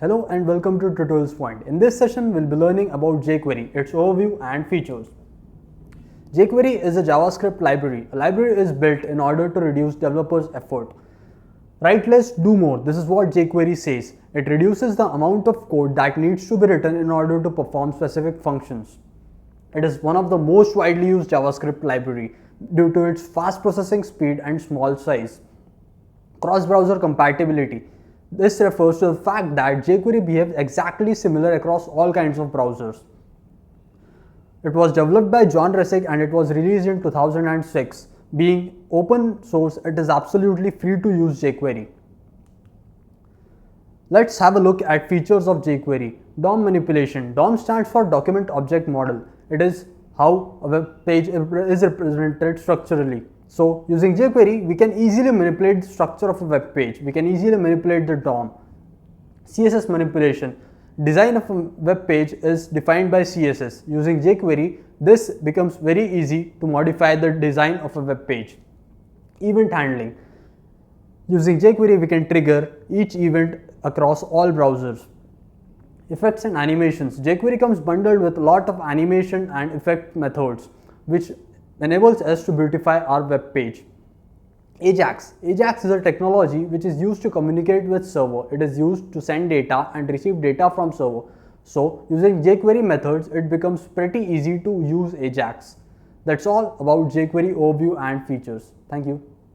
Hello and welcome to Tutorials Point. In this session, we'll be learning about jQuery, its overview and features. jQuery is a JavaScript library. A library is built in order to reduce developers' effort. Write less, do more. This is what jQuery says. It reduces the amount of code that needs to be written in order to perform specific functions. It is one of the most widely used JavaScript library due to its fast processing speed and small size. Cross-browser compatibility. This refers to the fact that jQuery behaves exactly similar across all kinds of browsers. It was developed by John Resig and it was released in 2006. Being open source, it is absolutely free to use jQuery. Let's have a look at features of jQuery. DOM manipulation. DOM stands for Document Object Model. It is how a web page is represented structurally. So, using jQuery, we can easily manipulate the structure of a web page. We can easily manipulate the DOM. CSS manipulation. Design of a web page is defined by CSS. Using jQuery, this becomes very easy to modify the design of a web page. Event handling. Using jQuery, we can trigger each event across all browsers. Effects and animations. jQuery comes bundled with a lot of animation and effect methods, which enables us to beautify our web page. AJAX. AJAX is a technology which is used to communicate with server. It is used to send data and receive data from server. So, using jQuery methods, it becomes pretty easy to use AJAX. That's all about jQuery overview and features. Thank you.